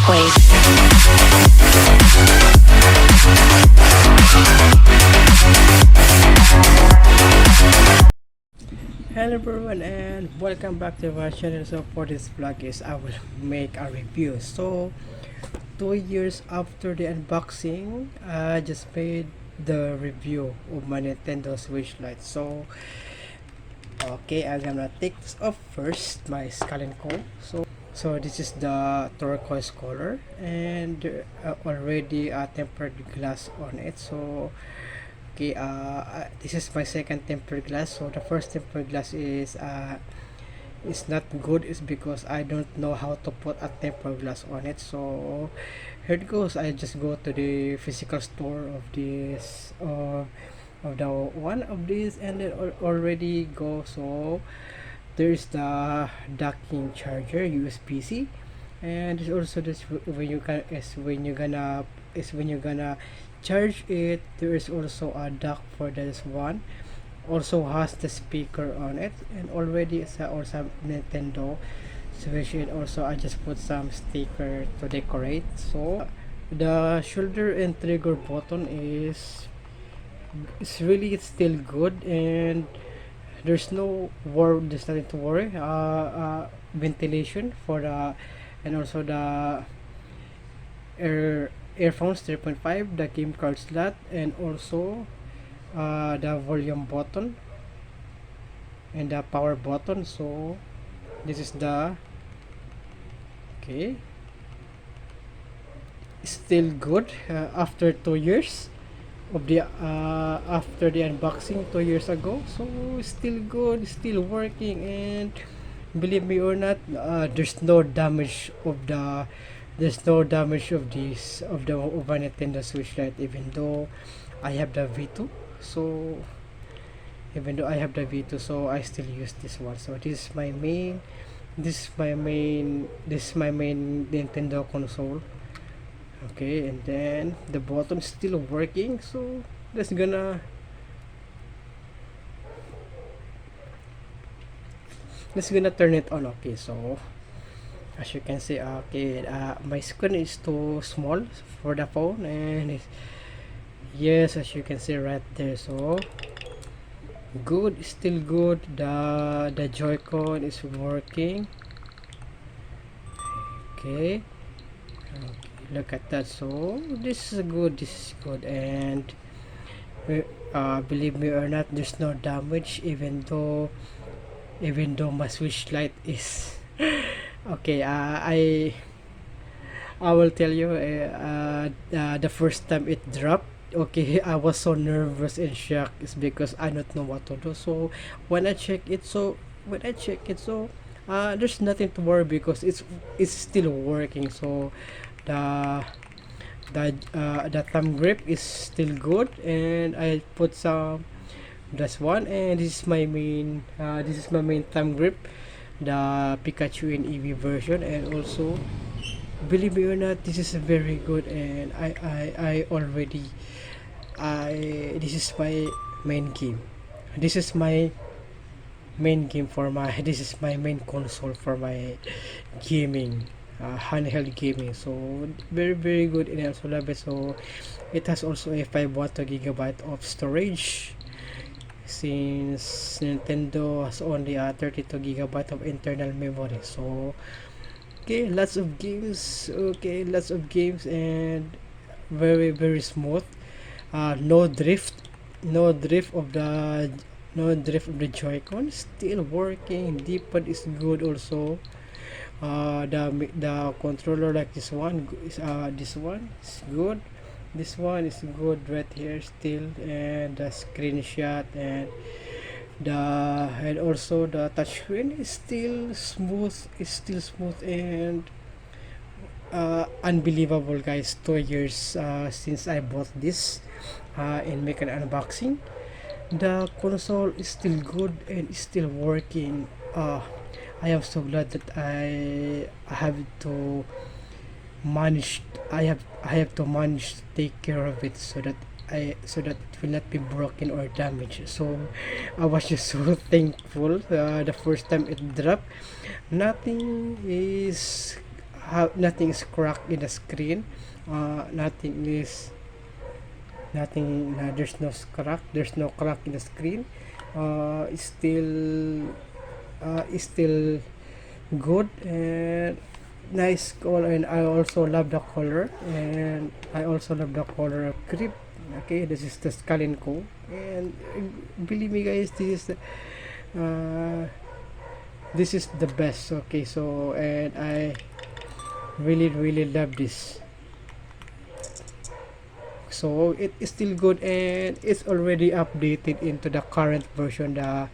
Shockwave. Hello everyone and welcome back to our channel. So for this vlog is I will make a review. So 2 years after the unboxing, I just made the review of my Nintendo Switch Lite. So okay, I'm gonna take this off first, my skull and core. So this is the turquoise color and already a tempered glass on it. So okay, this is my second tempered glass. So the first tempered glass is not good, is because I don't know how to put a tempered glass on it. So here it goes. I just go to the physical store of this of the one of these, and then already go. So there's the docking charger USB-C, and there's also this when you can is when you're gonna charge it. There is also a dock for this one, also has the speaker on it, and already it's also Nintendo Switch. And also I just put some sticker to decorate. So the shoulder and trigger button is really still good, and there's nothing to worry. Ventilation for the, and also the earphones 3.5, the game card slot, and also the volume button and the power button. So this is the, okay, still good after 2 years of the after the unboxing 2 years ago. So still good, still working, and believe me or not, there's no damage of this of the of a Nintendo Switch Lite, even though I have the V2. So so I still use this one. So this is my main Nintendo console. Okay, and then the button is still working. So let's gonna turn it on. Okay, so as you can see, okay, my screen is too small for the phone, and yes, as you can see right there. So good, still good. The Joy-Con is working. Okay, look at that. So this is good, and believe me or not, there's no damage, even though my Switch Lite is okay. I will tell you, the first time it dropped, okay, I was so nervous and shocked. It's because I don't know what to do. So when I check it, so there's nothing to worry, because it's still working. So the the thumb grip is still good, and I put some, that's one, and this is my main thumb grip, the Pikachu and Eevee version. And also, believe me or not, this is very good, and I already this is my main game. This is my main game for my this is my main console for my gaming, handheld gaming. So very good, and I also love it. So it has also a 512 GB of storage, since Nintendo has only a 32 GB of internal memory. So okay, lots of games. Okay, lots of games, and very smooth. No drift of the Joy-Con. Still working. D-pad is good also. The controller, like this one is good. This one is good right here still, and the screenshot, and also the touchscreen is still smooth. And unbelievable, guys. 2 years since I bought this and make an unboxing. The console is still good and is still working. I am so glad that I have to manage I have to manage to take care of it, so that it will not be broken or damaged. So I was just so thankful the first time it dropped. Nothing is nothing is cracked in the screen. There's no crack in the screen. It's still good and nice color, and I also love the color, of grip. Okay, this is the Scalinco, and believe me guys, uh, this is the best. Okay, so and I really love this. So it is still good, and it's already updated into the current version, the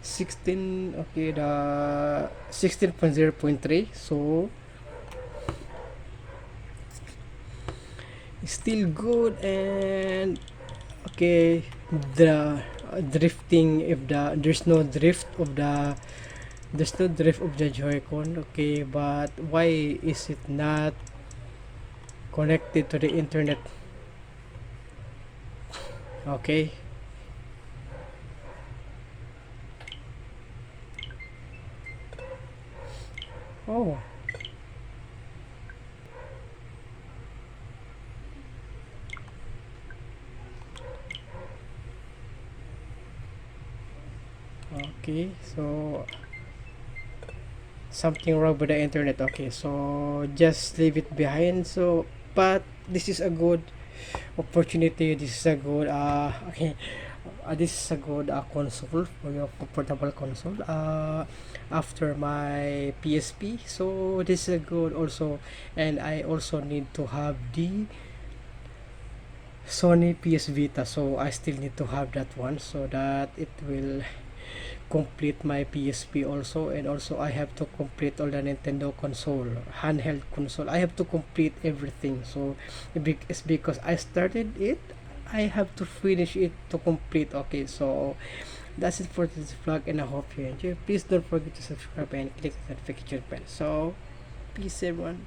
16.0.3. So it's still good, and okay, the drifting, if there's no drift of the Joy-Con. Okay, but why is it not connected to the internet? Okay. Oh. Okay, so something wrong with the internet. Okay, so just leave it behind. So, but this is a good opportunity. This is a good console, for your portable console, after my PSP. So this is a good also, and I also need to have the Sony PS Vita, so I still need to have that one, so that it will complete my PSP also. And also I have to complete all the Nintendo console, handheld console. I have to complete everything. So it's because I started it, I have to finish it to complete. Okay, so that's it for this vlog, and I hope you enjoy. Please don't forget to subscribe and click the notification bell. So peace everyone.